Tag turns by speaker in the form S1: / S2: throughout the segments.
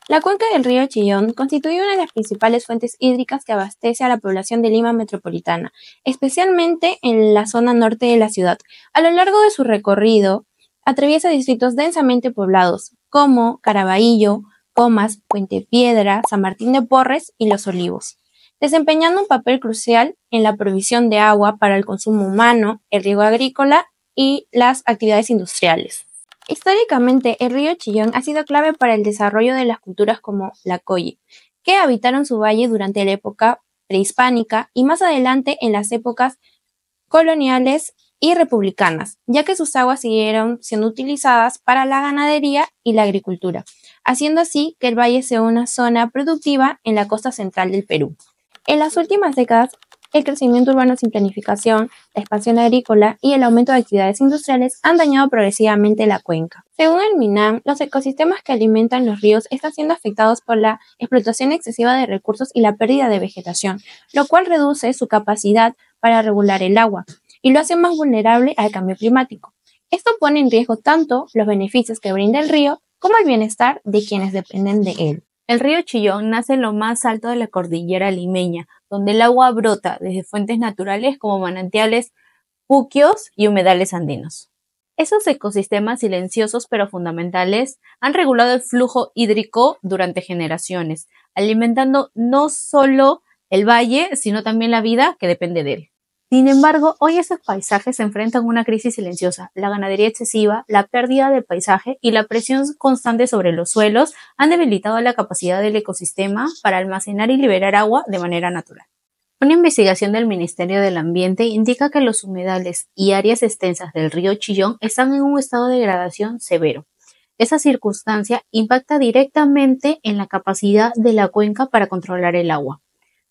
S1: La cuenca del río Chillón constituye una de las principales fuentes hídricas que abastece a la población de Lima metropolitana, especialmente en la zona norte de la ciudad. A lo largo de su recorrido, atraviesa distritos densamente poblados, como Caraballo, Comas, Puente Piedra, San Martín de Porres y Los Olivos, desempeñando un papel crucial en la provisión de agua para el consumo humano, el riego agrícola y las actividades industriales. Históricamente, el río Chillón ha sido clave para el desarrollo de las culturas como la Coyi, que habitaron su valle durante la época prehispánica y más adelante en las épocas coloniales y republicanas, ya que sus aguas siguieron siendo utilizadas para la ganadería y la agricultura, haciendo así que el valle sea una zona productiva en la costa central del Perú. En las últimas décadas, el crecimiento urbano sin planificación, la expansión agrícola y el aumento de actividades industriales han dañado progresivamente la cuenca. Según el MINAM, los ecosistemas que alimentan los ríos están siendo afectados por la explotación excesiva de recursos y la pérdida de vegetación, lo cual reduce su capacidad para regular el agua y lo hace más vulnerable al cambio climático. Esto pone en riesgo tanto los beneficios que brinda el río como el bienestar de quienes dependen de él.
S2: El río Chillón nace en lo más alto de la cordillera limeña, donde el agua brota desde fuentes naturales como manantiales, puquios y humedales andinos. Esos ecosistemas silenciosos pero fundamentales han regulado el flujo hídrico durante generaciones, alimentando no solo el valle, sino también la vida que depende de él. Sin embargo, hoy esos paisajes se enfrentan a una crisis silenciosa. La ganadería excesiva, la pérdida del paisaje y la presión constante sobre los suelos han debilitado la capacidad del ecosistema para almacenar y liberar agua de manera natural. Una investigación del Ministerio del Ambiente indica que los humedales y áreas extensas del río Chillón están en un estado de degradación severo. Esa circunstancia impacta directamente en la capacidad de la cuenca para controlar el agua,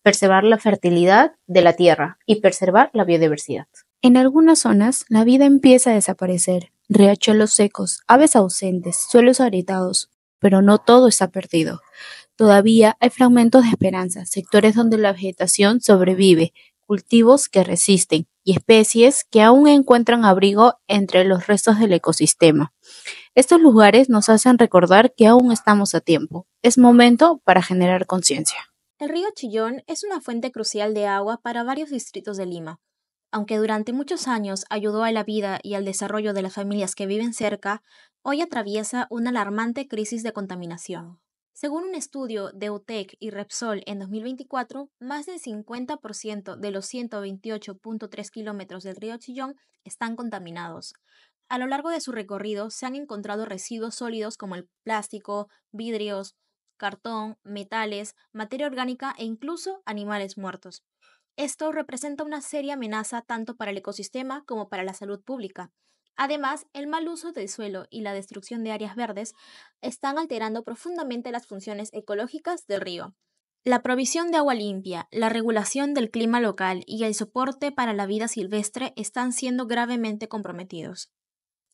S2: preservar la fertilidad de la tierra y preservar la biodiversidad. En algunas zonas, la vida empieza a desaparecer. Riachuelos secos, aves ausentes, suelos agrietados, pero no todo está perdido. Todavía hay fragmentos de esperanza, sectores donde la vegetación sobrevive, cultivos que resisten y especies que aún encuentran abrigo entre los restos del ecosistema. Estos lugares nos hacen recordar que aún estamos a tiempo. Es momento para generar conciencia.
S1: El río Chillón es una fuente crucial de agua para varios distritos de Lima. Aunque durante muchos años ayudó a la vida y al desarrollo de las familias que viven cerca, hoy atraviesa una alarmante crisis de contaminación. Según un estudio de UTEC y Repsol en 2024, más del 50% de los 128.3 kilómetros del río Chillón están contaminados. A lo largo de su recorrido se han encontrado residuos sólidos como el plástico, vidrios, cartón, metales, materia orgánica e incluso animales muertos. Esto representa una seria amenaza tanto para el ecosistema como para la salud pública. Además, el mal uso del suelo y la destrucción de áreas verdes están alterando profundamente las funciones ecológicas del río. La provisión de agua limpia, la regulación del clima local y el soporte para la vida silvestre están siendo gravemente comprometidos.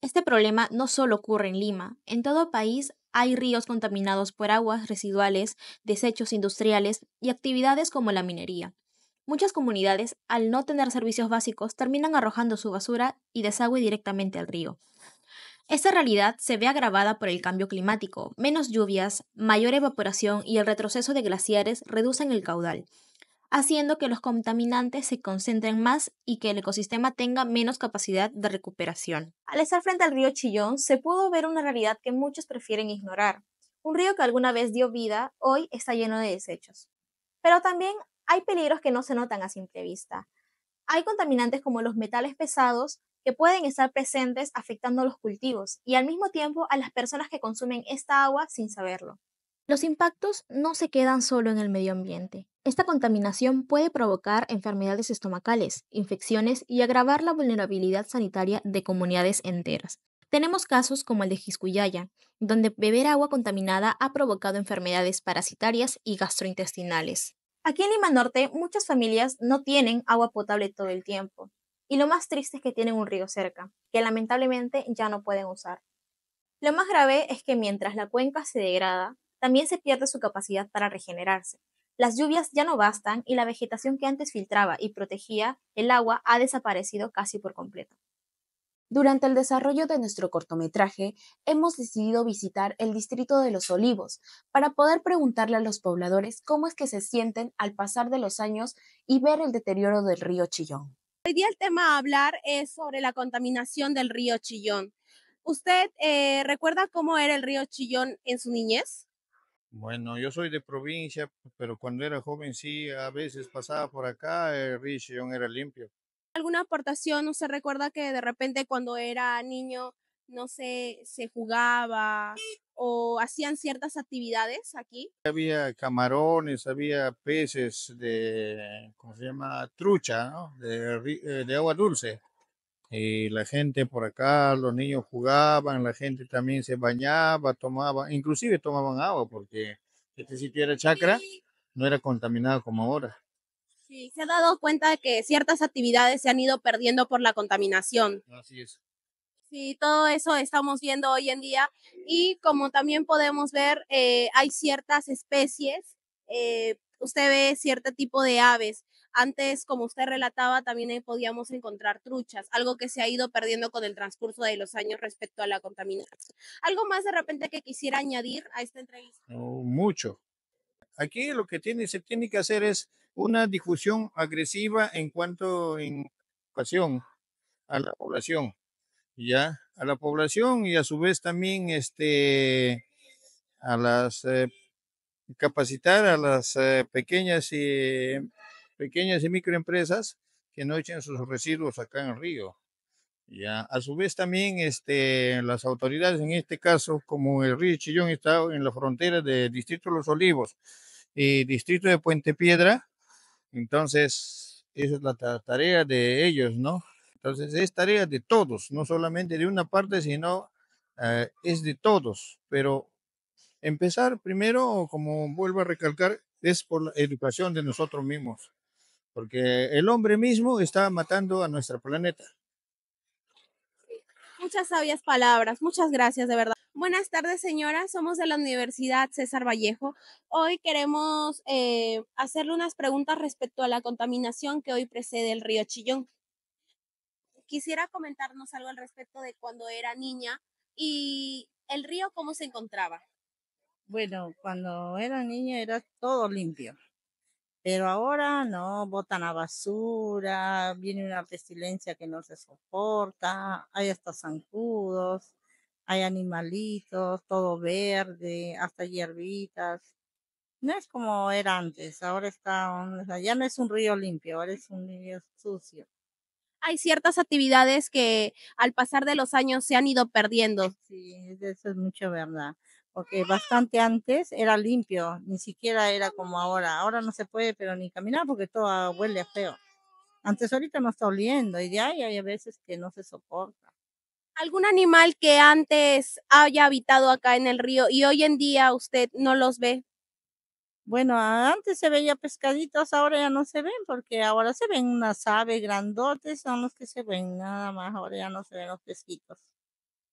S1: Este problema no solo ocurre en Lima, en todo el país hay ríos contaminados por aguas residuales, desechos industriales y actividades como la minería. Muchas comunidades, al no tener servicios básicos, terminan arrojando su basura y desagüe directamente al río. Esta realidad se ve agravada por el cambio climático. Menos lluvias, mayor evaporación y el retroceso de glaciares reducen el caudal, haciendo que los contaminantes se concentren más y que el ecosistema tenga menos capacidad de recuperación. Al estar frente al río Chillón, se pudo ver una realidad que muchos prefieren ignorar. Un río que alguna vez dio vida, hoy está lleno de desechos. Pero también hay peligros que no se notan a simple vista. Hay contaminantes como los metales pesados que pueden estar presentes afectando a los cultivos y al mismo tiempo a las personas que consumen esta agua sin saberlo. Los impactos no se quedan solo en el medio ambiente. Esta contaminación puede provocar enfermedades estomacales, infecciones y agravar la vulnerabilidad sanitaria de comunidades enteras. Tenemos casos como el de Jiscuyaya, donde beber agua contaminada ha provocado enfermedades parasitarias y gastrointestinales. Aquí en Lima Norte, muchas familias no tienen agua potable todo el tiempo. Y lo más triste es que tienen un río cerca, que lamentablemente ya no pueden usar. Lo más grave es que mientras la cuenca se degrada, también se pierde su capacidad para regenerarse. Las lluvias ya no bastan y la vegetación que antes filtraba y protegía el agua ha desaparecido casi por completo.
S3: Durante el desarrollo de nuestro cortometraje, hemos decidido visitar el distrito de Los Olivos para poder preguntarle a los pobladores cómo es que se sienten al pasar de los años y ver el deterioro del río Chillón.
S4: Hoy día el tema a hablar es sobre la contaminación del río Chillón. ¿Usted recuerda cómo era el río Chillón en su niñez?
S5: Bueno, yo soy de provincia, pero cuando era joven sí, a veces pasaba por acá, el río Chillón era limpio.
S4: ¿Alguna aportación? ¿Usted recuerda que de repente cuando era niño, no sé, se jugaba o hacían ciertas actividades aquí?
S5: Había camarones, había peces de, ¿cómo se llama? Trucha, ¿no? De agua dulce. Y la gente por acá, los niños jugaban, la gente también se bañaba, tomaba, inclusive tomaban agua, porque este sitio era chacra, no era contaminado como ahora.
S4: Sí, se ha dado cuenta de que ciertas actividades se han ido perdiendo por la contaminación.
S5: Así es.
S4: Sí, todo eso estamos viendo hoy en día y como también podemos ver, hay ciertas especies, usted ve cierto tipo de aves. Antes, como usted relataba, también podíamos encontrar truchas, algo que se ha ido perdiendo con el transcurso de los años respecto a la contaminación. ¿Algo más de repente que quisiera añadir a esta entrevista?
S5: No, mucho. Aquí lo que se tiene que hacer es una difusión agresiva en cuanto en educación a la población, ya, a la población y a su vez también a las capacitar a las pequeñas y microempresas que no echen sus residuos acá en el río. Ya, a su vez también las autoridades, en este caso, como el río Chillón está en la frontera del distrito de Los Olivos y distrito de Puente Piedra, entonces esa es la tarea de ellos, ¿no? Entonces es tarea de todos, no solamente de una parte, sino es de todos, pero empezar primero, como vuelvo a recalcar, es por la educación de nosotros mismos, porque el hombre mismo está matando a nuestro planeta.
S4: Muchas sabias palabras, muchas gracias, de verdad. Buenas tardes, señora. Somos de la Universidad César Vallejo. Hoy queremos hacerle unas preguntas respecto a la contaminación que hoy precede el río Chillón. Quisiera comentarnos algo al respecto de cuando era niña y el río cómo se encontraba.
S6: Bueno, cuando era niña era todo limpio, pero ahora no, botan la basura, viene una pestilencia que no se soporta, hay hasta zancudos, hay animalitos, todo verde, hasta hierbitas. No es como era antes, ahora o sea, ya no es un río limpio, ahora es un río sucio.
S4: Hay ciertas actividades que al pasar de los años se han ido perdiendo.
S6: Sí, eso es mucho verdad, porque bastante antes era limpio, ni siquiera era como ahora. Ahora no se puede, pero ni caminar porque todo huele a feo. Antes ahorita no está oliendo y ya hay a veces que no se soporta.
S4: ¿Algún animal que antes haya habitado acá en el río y hoy en día usted no los ve?
S6: Bueno, antes se veía pescaditos, ahora ya no se ven porque ahora se ven unas aves grandotes, son los que se ven nada más, ahora ya no se ven los pesquitos.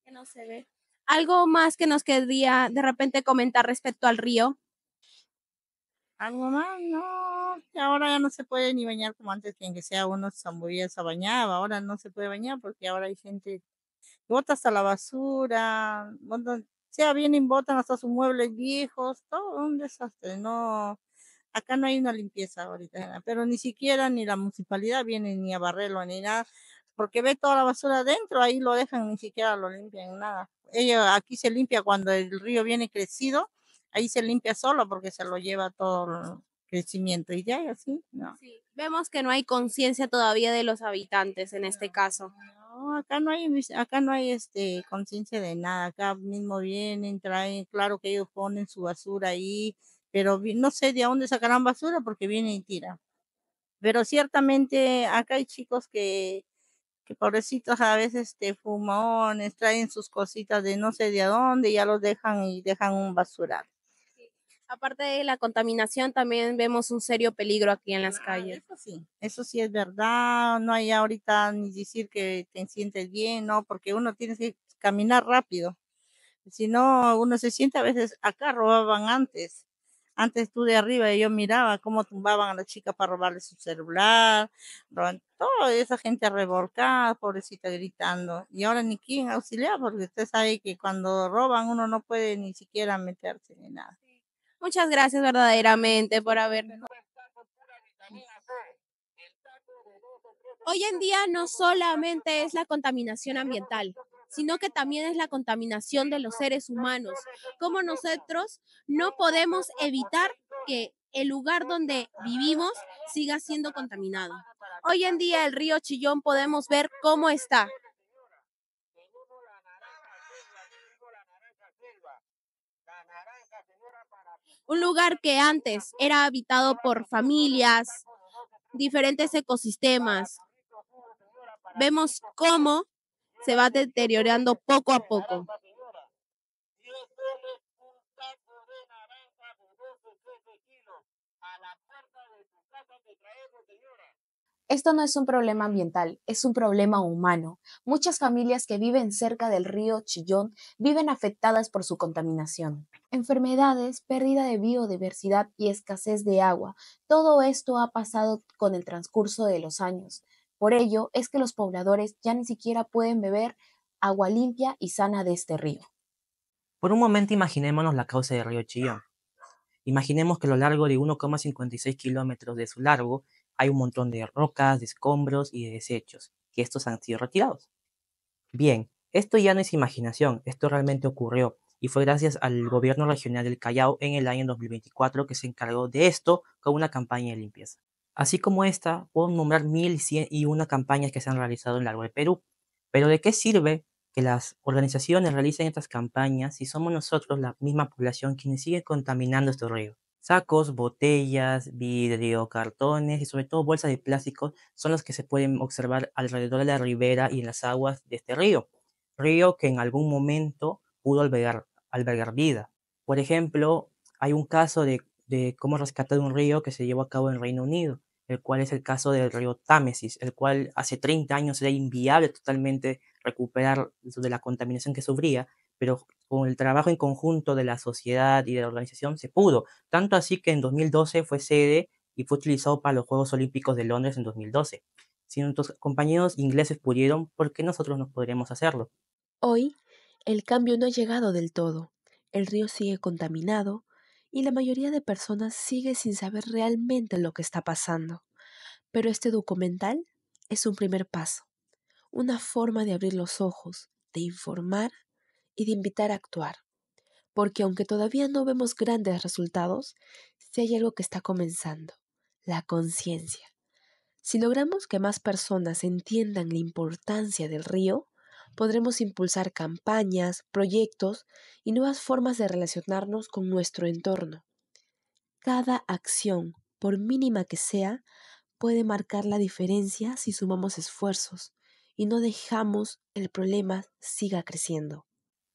S4: Que no se ve. ¿Algo más que nos querría de repente comentar respecto al río?
S6: Algo más, no, ahora ya no se puede ni bañar como antes, que aunque sea uno se bañaba, ahora no se puede bañar porque ahora hay gente bota hasta la basura, sea vienen, botan hasta sus muebles viejos, todo un desastre, no, acá no hay una limpieza ahorita, pero ni siquiera ni la municipalidad viene ni a barrerlo ni nada, porque ve toda la basura adentro, ahí lo dejan, ni siquiera lo limpian, nada. Aquí se limpia cuando el río viene crecido, ahí se limpia solo porque se lo lleva todo el crecimiento y ya, y así, no.
S4: Sí, vemos que no hay conciencia todavía de los habitantes en este caso.
S6: No, acá no hay conciencia de nada, acá mismo vienen, traen, claro que ellos ponen su basura ahí, pero no sé de dónde sacarán basura porque vienen y tiran. Pero ciertamente acá hay chicos que pobrecitos a veces fumones, traen sus cositas de no sé de dónde, y ya los dejan y dejan un basural.
S4: Aparte de la contaminación, también vemos un serio peligro aquí en las
S6: Ah,
S4: calles.
S6: eso sí es verdad, no hay ahorita ni decir que te sientes bien, ¿no? Porque uno tiene que caminar rápido. Si no, uno se siente a veces, acá robaban antes. Antes tú de arriba yo miraba cómo tumbaban a la chica para robarle su celular, toda esa gente revolcada, pobrecita gritando. Y ahora ni quién auxiliar, porque usted sabe que cuando roban uno no puede ni siquiera meterse ni nada.
S4: Muchas gracias verdaderamente por haber. Hoy en día no solamente es la contaminación ambiental, sino que también es la contaminación de los seres humanos. Como nosotros no podemos evitar que el lugar donde vivimos siga siendo contaminado. Hoy en día el río Chillón podemos ver cómo está. Un lugar que antes era habitado por familias, diferentes ecosistemas. Vemos cómo se va deteriorando poco a poco.
S3: Esto no es un problema ambiental, es un problema humano. Muchas familias que viven cerca del río Chillón viven afectadas por su contaminación. Enfermedades, pérdida de biodiversidad y escasez de agua. Todo esto ha pasado con el transcurso de los años. Por ello es que los pobladores ya ni siquiera pueden beber agua limpia y sana de este río.
S7: Por un momento imaginémonos la causa del río Chillón. Imaginemos que a lo largo de 1,56 kilómetros de su largo hay un montón de rocas, de escombros y de desechos, que estos han sido retirados. Bien, esto ya no es imaginación, esto realmente ocurrió y fue gracias al gobierno regional del Callao en el año 2024 que se encargó de esto con una campaña de limpieza. Así como esta, puedo nombrar 1101 campañas que se han realizado en largo de Perú. Pero ¿de qué sirve que las organizaciones realicen estas campañas si somos nosotros, la misma población, quienes siguen contaminando estos ríos? Sacos, botellas, vidrio, cartones y sobre todo bolsas de plástico son los que se pueden observar alrededor de la ribera y en las aguas de este río. Río que en algún momento pudo albergar vida. Por ejemplo, hay un caso de cómo rescatar un río que se llevó a cabo en Reino Unido, el cual es el caso del río Támesis, el cual hace 30 años era inviable totalmente recuperar de la contaminación que sufría, pero con el trabajo en conjunto de la sociedad y de la organización se pudo, tanto así que en 2012 fue sede y fue utilizado para los Juegos Olímpicos de Londres en 2012. Si nuestros compañeros ingleses pudieron, ¿por qué nosotros no podremos hacerlo?
S8: Hoy, el cambio no ha llegado del todo. El río sigue contaminado y la mayoría de personas sigue sin saber realmente lo que está pasando. Pero este documental es un primer paso, una forma de abrir los ojos, de informar y de invitar a actuar. Porque aunque todavía no vemos grandes resultados, sí hay algo que está comenzando, la conciencia. Si logramos que más personas entiendan la importancia del río, podremos impulsar campañas, proyectos y nuevas formas de relacionarnos con nuestro entorno. Cada acción, por mínima que sea, puede marcar la diferencia si sumamos esfuerzos y no dejamos el problema siga creciendo.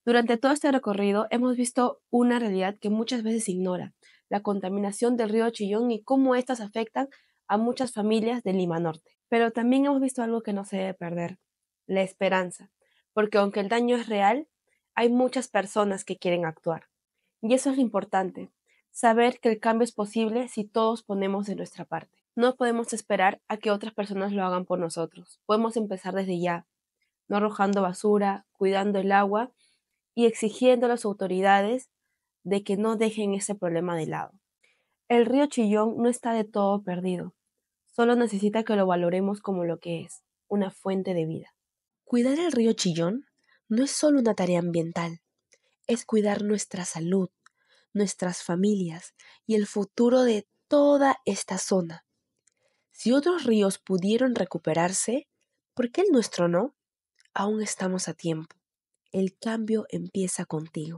S8: Durante todo este recorrido hemos visto una realidad que muchas veces se ignora, la contaminación del río Chillón y cómo éstas afectan a muchas familias de Lima Norte. Pero también hemos visto algo que no se debe perder, la esperanza, porque aunque el daño es real, hay muchas personas que quieren actuar. Y eso es lo importante, saber que el cambio es posible si todos ponemos de nuestra parte. No podemos esperar a que otras personas lo hagan por nosotros. Podemos empezar desde ya, no arrojando basura, cuidando el agua y exigiendo a las autoridades de que no dejen ese problema de lado. El río Chillón no está de todo perdido, solo necesita que lo valoremos como lo que es, una fuente de vida. Cuidar el río Chillón no es solo una tarea ambiental, es cuidar nuestra salud, nuestras familias y el futuro de toda esta zona. Si otros ríos pudieron recuperarse, ¿por qué el nuestro no? Aún estamos a tiempo. El cambio empieza contigo.